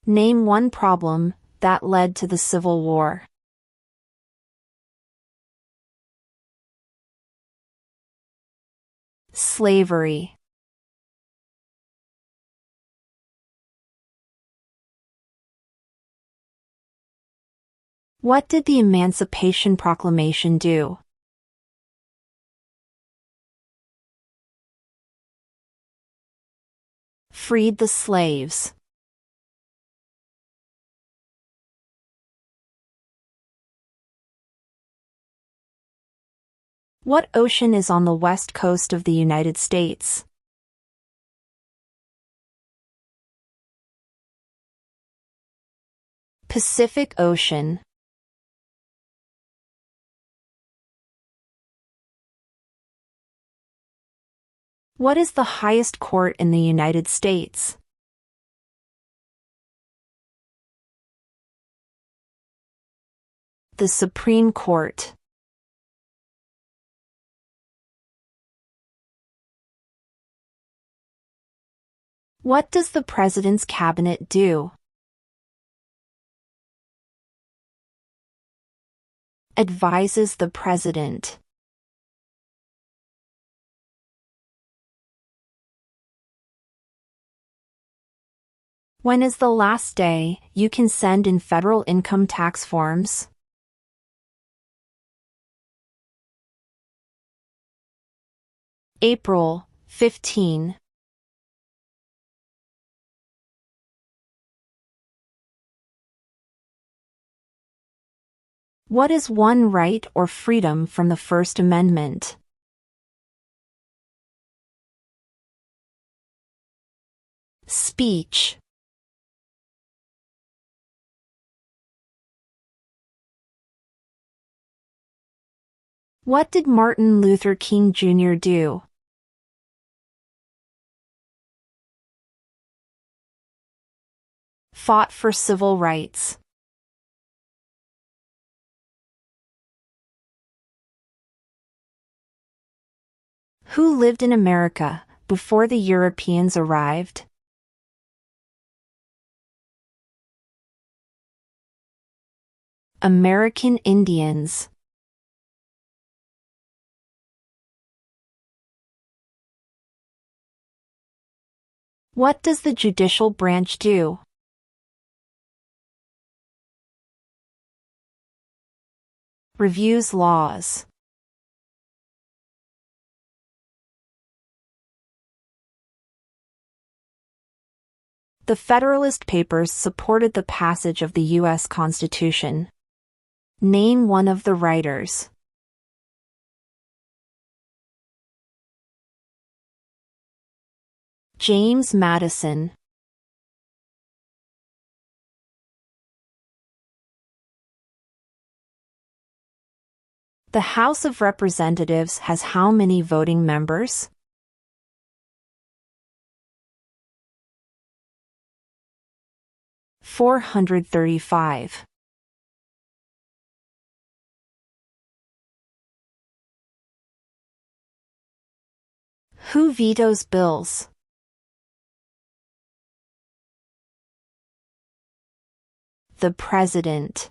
Name one problem that led to the Civil War. Slavery. What did the Emancipation Proclamation do? Freed the slaves. What ocean is on the west coast of the United States? Pacific Ocean. What is the highest court in the United States? The Supreme Court. What does the President's cabinet do? Advises the President. When is the last day you can send in federal income tax forms? April 15. What is one right or freedom from the First Amendment? Speech. What did Martin Luther King Jr. do? Fought for civil rights. Who lived in America before the Europeans arrived? American Indians. What does the judicial branch do? Reviews laws. The Federalist Papers supported the passage of the U.S. Constitution. Name one of the writers. James Madison. The House of Representatives has how many voting members? 435. Who vetoes bills? The President.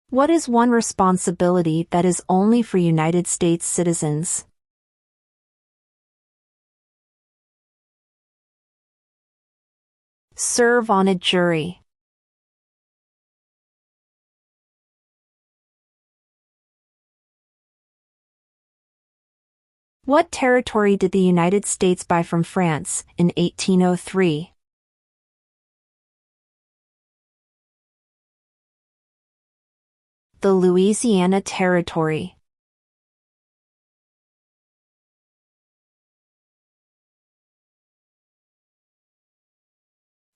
What is one responsibility that is only for United States citizens? Serve on a jury. What territory did the United States buy from France in 1803? The Louisiana Territory.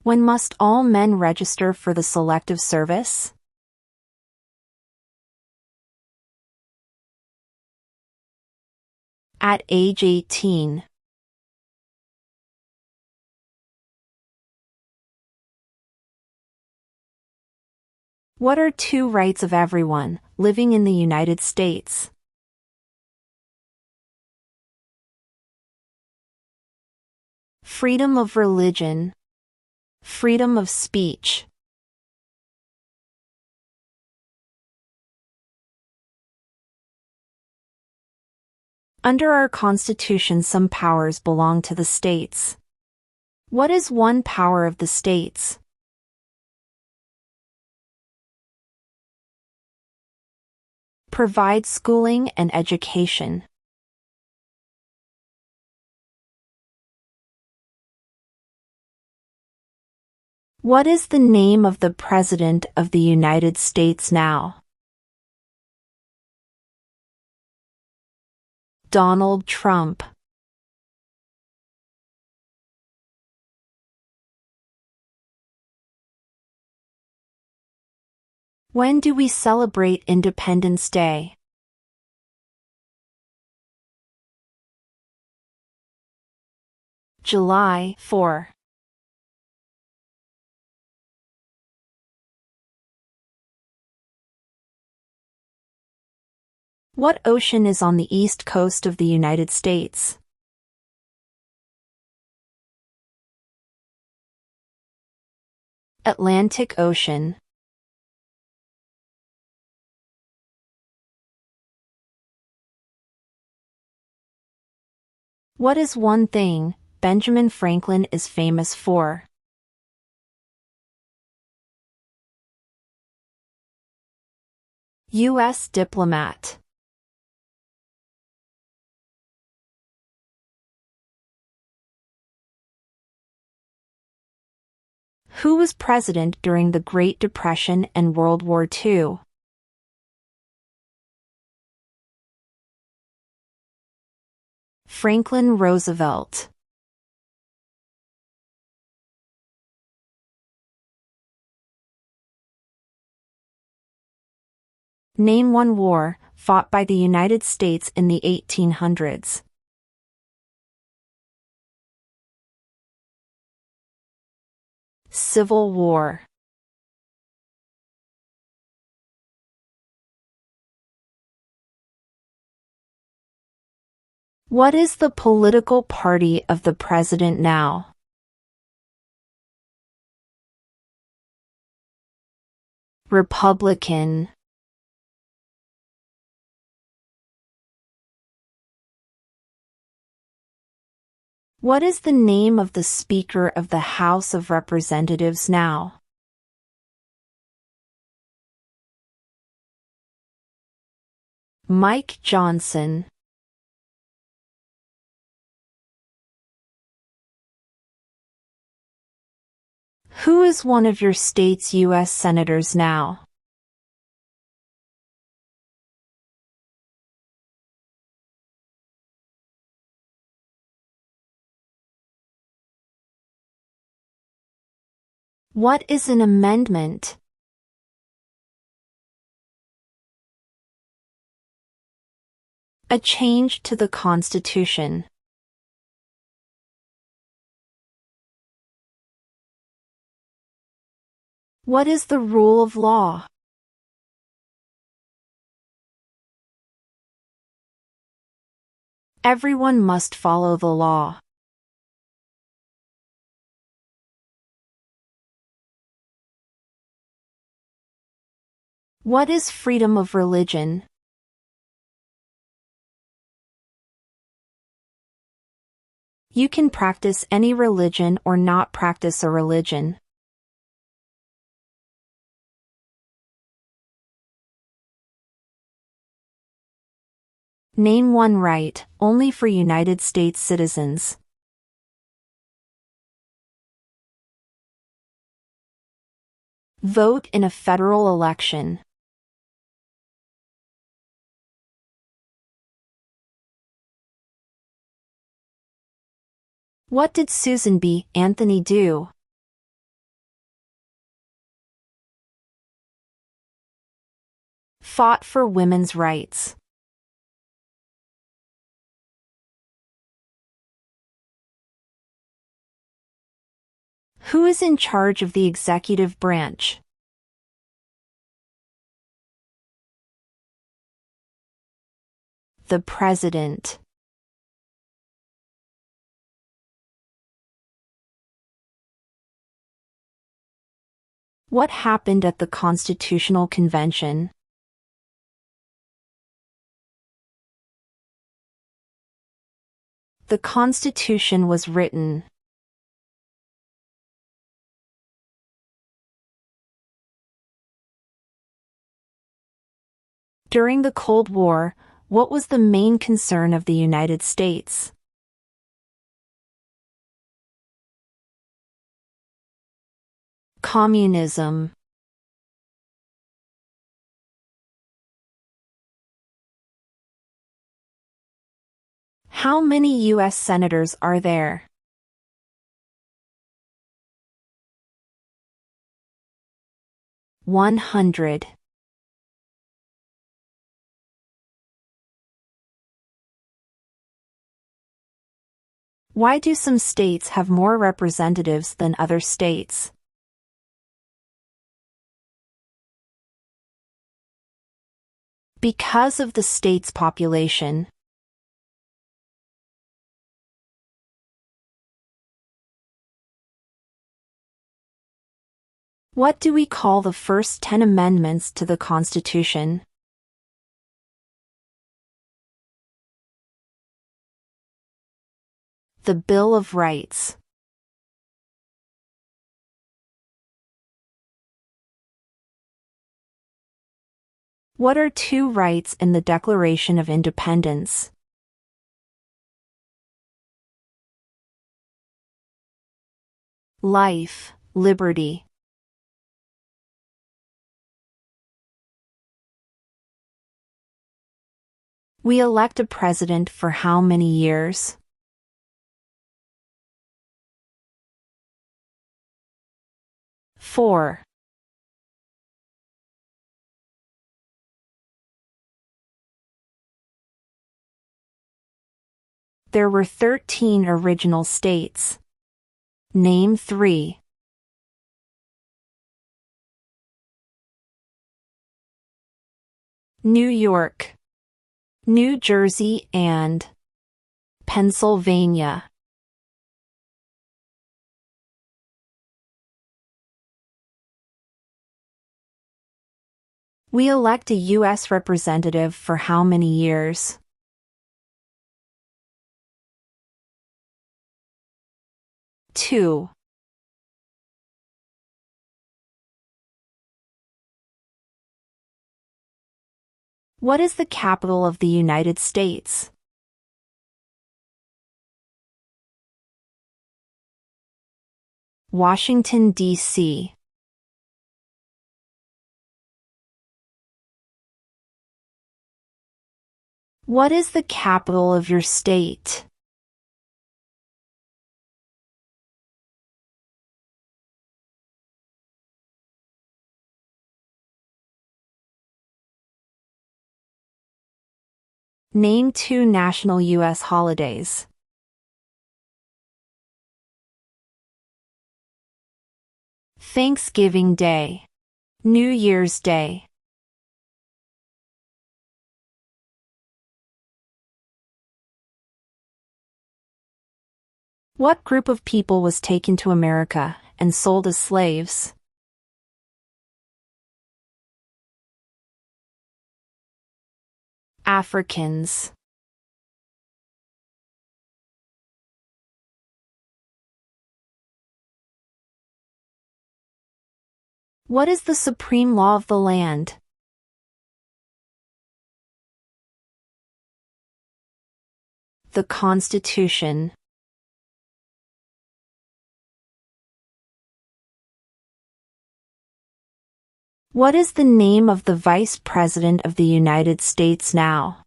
When must all men register for the Selective Service? At age 18. What are two rights of everyone living in the United States? Freedom of religion. Freedom of speech. Under our Constitution, some powers belong to the states. What is one power of the states? Provide schooling and education. What is the name of the President of the United States now? Donald Trump. When do we celebrate Independence Day? July 4. What ocean is on the east coast of the United States? Atlantic Ocean. What is one thing Benjamin Franklin is famous for? U.S. diplomat. Who was president during the Great Depression and World War II? Franklin Roosevelt. Name one war fought by the United States in the 1800s. Civil War. What is the political party of the president now? Republican. What is the name of the Speaker of the House of Representatives now? Mike Johnson. Who is one of your state's U.S. senators now? What is an amendment? A change to the Constitution. What is the rule of law? Everyone must follow the law. What is freedom of religion? You can practice any religion or not practice a religion. Name one right only for United States citizens. Vote in a federal election. What did Susan B. Anthony do? Fought for women's rights. Who is in charge of the executive branch? The President. What happened at the Constitutional Convention? The Constitution was written. During the Cold War, what was the main concern of the United States? Communism. How many U.S. senators are there? (100). Why do some states have more representatives than other states? Because of the state's population. What do we call the first 10 amendments to the Constitution? The Bill of Rights. What are two rights in the Declaration of Independence? Life, liberty. We elect a president for how many years? 4. There were 13 original states. Name 3. New York, New Jersey and Pennsylvania. We elect a U.S. representative for how many years? 2. What is the capital of the United States? Washington, D.C. What is the capital of your state? Name 2 national U.S. holidays. Thanksgiving Day, New Year's Day. What group of people was taken to America and sold as slaves? Africans. What is the supreme law of the land? The Constitution. What is the name of the Vice President of the United States now?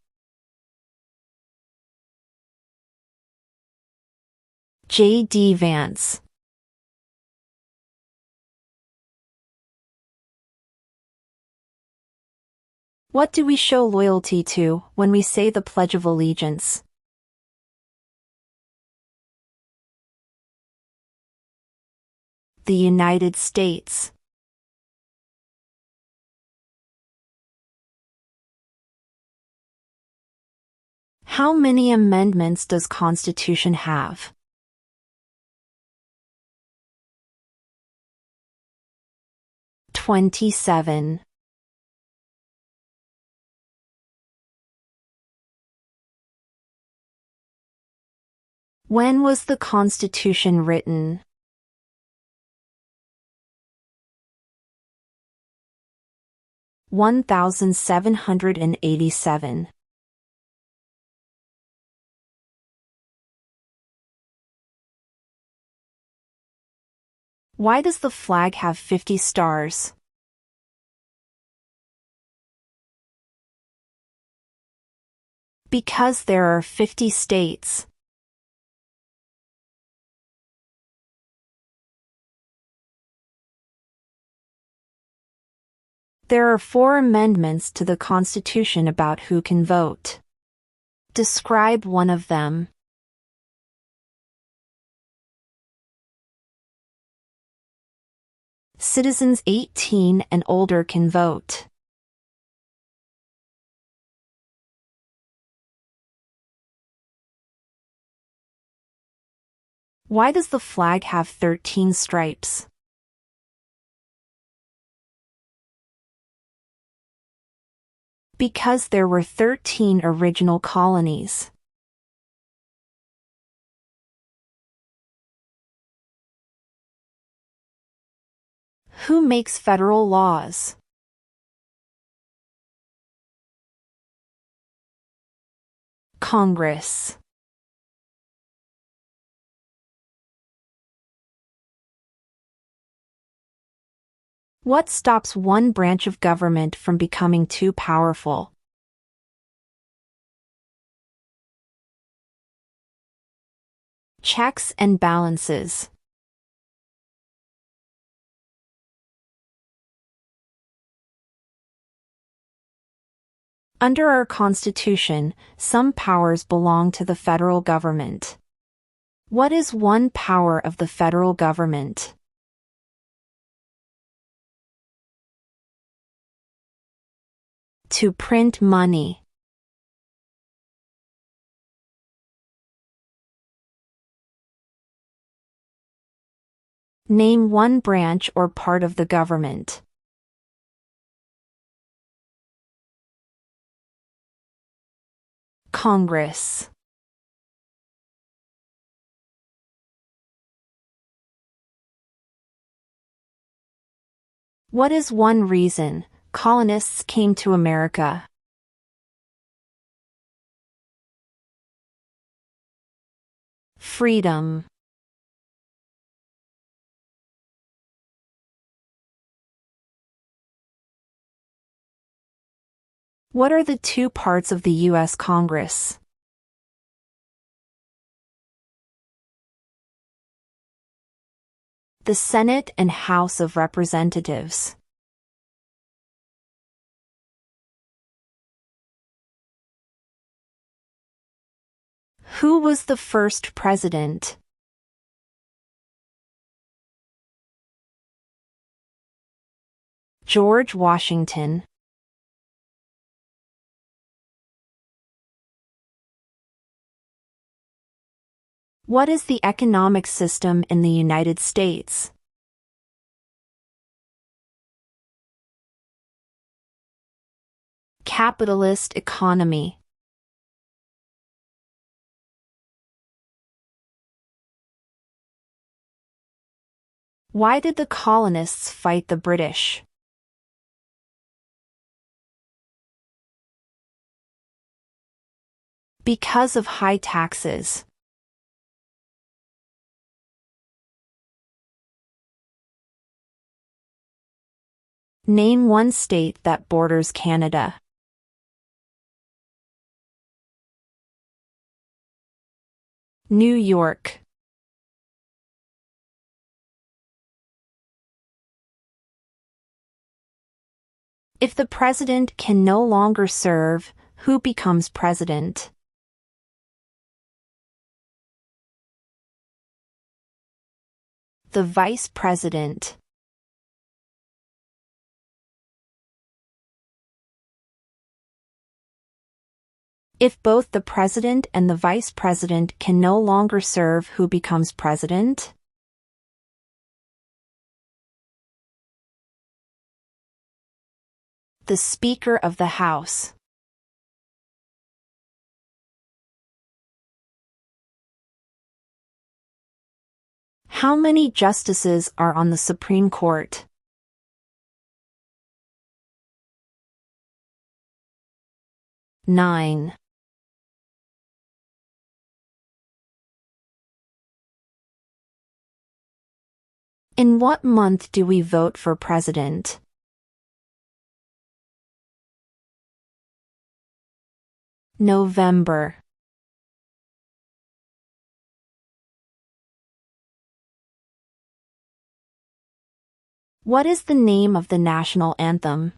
J.D. Vance. What do we show loyalty to when we say the Pledge of Allegiance? The United States. How many amendments does Constitution have? 27. When was the Constitution written? 1787. Why does the flag have 50 stars? Because there are 50 states. There are 4 amendments to the Constitution about who can vote. Describe one of them. Citizens 18 and older can vote. Why does the flag have 13 stripes? Because there were 13 original colonies. Who makes federal laws? Congress. What stops one branch of government from becoming too powerful? Checks and balances. Under our Constitution, some powers belong to the federal government. What is one power of the federal government? To print money. Name one branch or part of the government. Congress. What is one reason colonists came to America? Freedom. What are the 2 parts of the U.S. Congress? The Senate and House of Representatives. Who was the first president? George Washington. What is the economic system in the United States? Capitalist economy. Why did the colonists fight the British? Because of high taxes. Name one state that borders Canada. New York. If the president can no longer serve, who becomes president? The vice president. If both the president and the vice president can no longer serve, who becomes president? The Speaker of the House. How many justices are on the Supreme Court? 9. In what month do we vote for president? November. What is the name of the national anthem?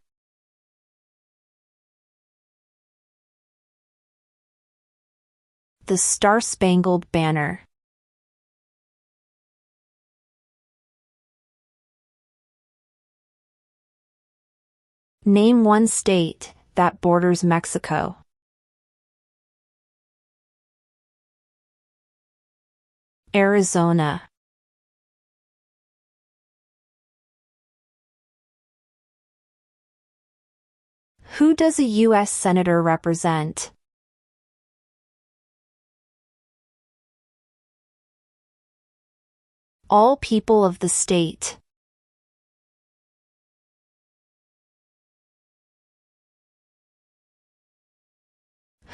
The Star-Spangled Banner. Name one state that borders Mexico. Arizona. Who does a U.S. Senator represent? All people of the state.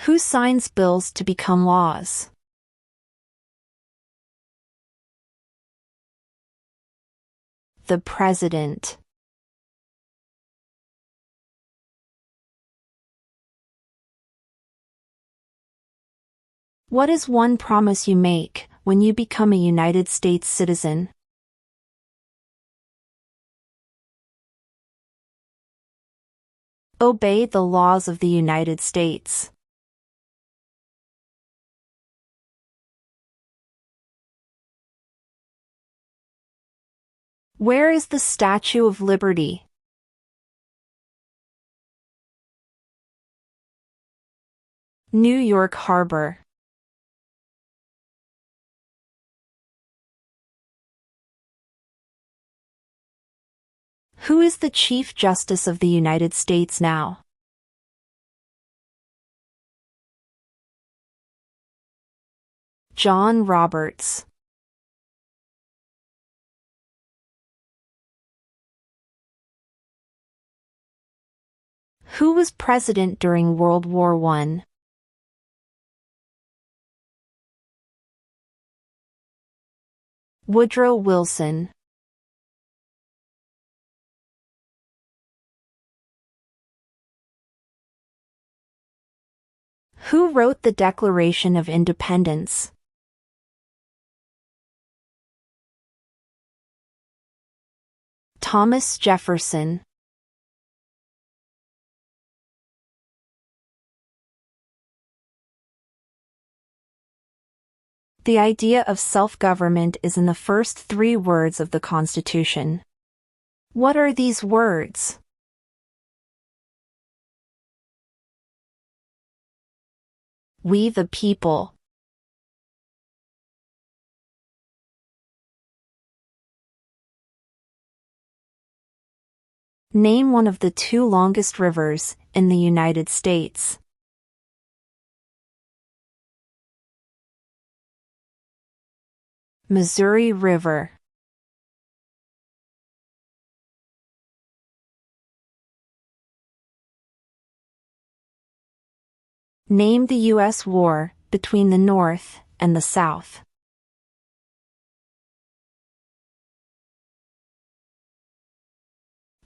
Who signs bills to become laws? The President. What is one promise you make when you become a United States citizen? Obey the laws of the United States. Where is the Statue of Liberty? New York Harbor. Who is the Chief Justice of the United States now? John Roberts. Who was president during World War I? Woodrow Wilson. Who wrote the Declaration of Independence? Thomas Jefferson. The idea of self-government is in the first 3 words of the Constitution. What are these words? We the people. Name one of the 2 longest rivers in the United States. Missouri River. Name the U.S. war between the North and the South.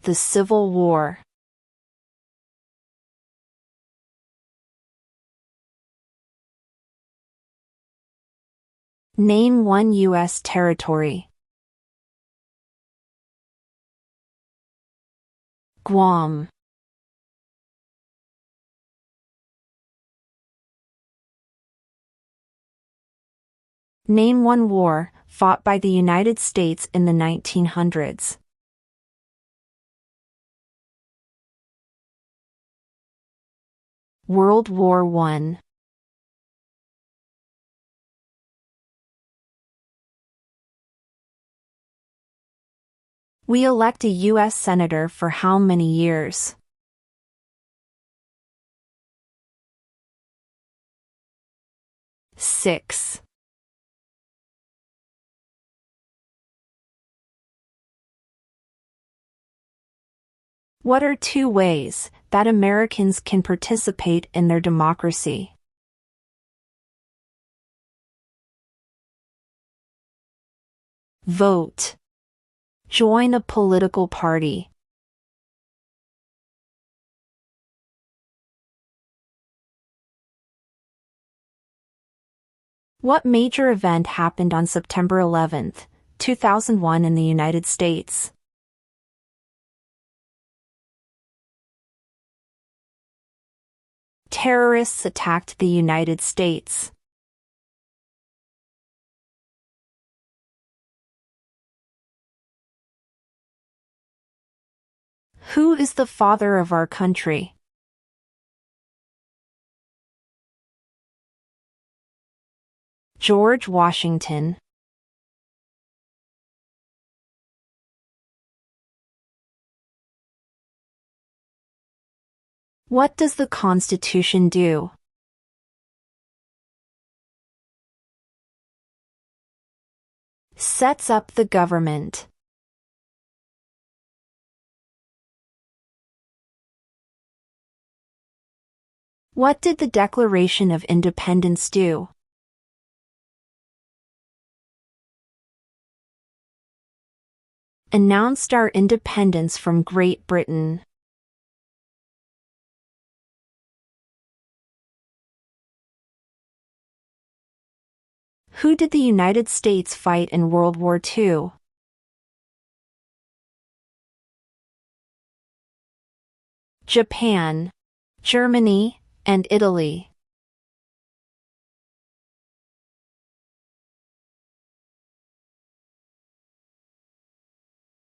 The Civil War. Name one U.S. territory. Guam. Name one war fought by the United States in the 1900s. World War I. We elect a U.S. Senator for how many years? 6. What are 2 ways that Americans can participate in their democracy? Vote. Join a political party. What major event happened on September 11, 2001 in the United States? Terrorists attacked the United States. Who is the father of our country? George Washington. What does the Constitution do? Sets up the government. What did the Declaration of Independence do? Announced our independence from Great Britain. Who did the United States fight in World War II? Japan, Germany, and Italy.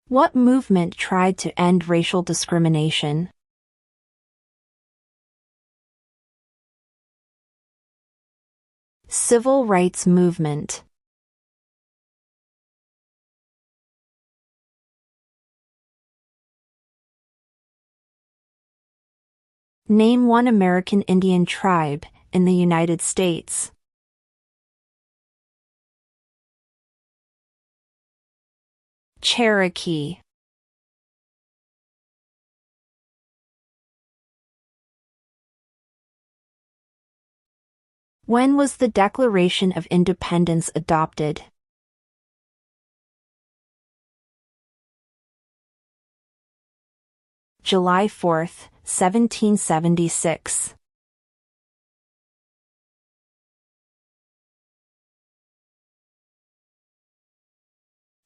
What movement tried to end racial discrimination? Civil rights movement. Name one American Indian tribe in the United States. Cherokee. When was the Declaration of Independence adopted? July 4, 1776.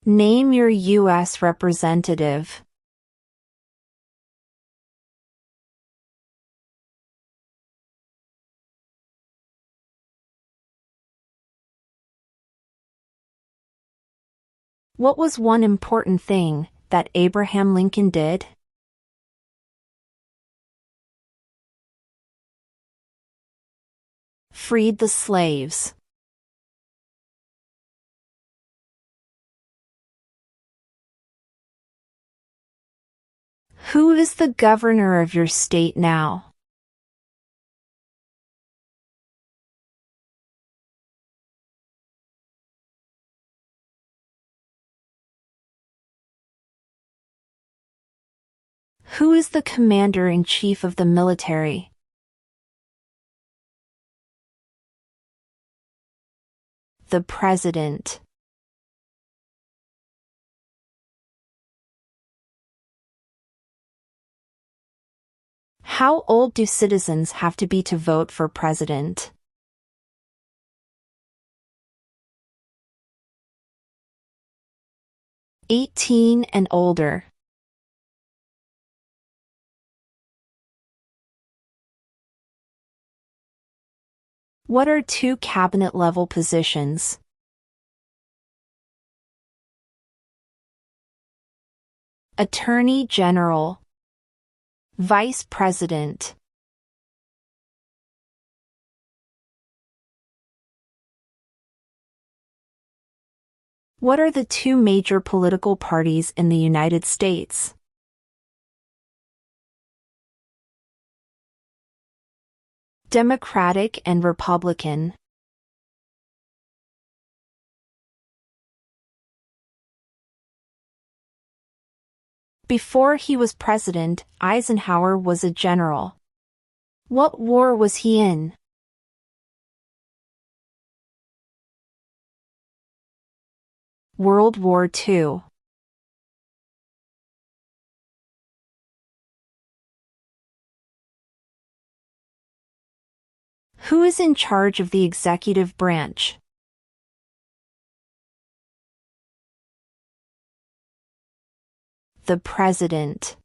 Name your U.S. representative. What was one important thing that Abraham Lincoln did? Freed the slaves. Who is the governor of your state now? Who is the commander-in-chief of the military? The president. How old do citizens have to be to vote for president? 18 and older. What are 2 cabinet-level positions? Attorney General. Vice President. What are the 2 major political parties in the United States? Democratic and Republican. Before he was president, Eisenhower was a general. What war was he in? World War II. Who is in charge of the executive branch? The President.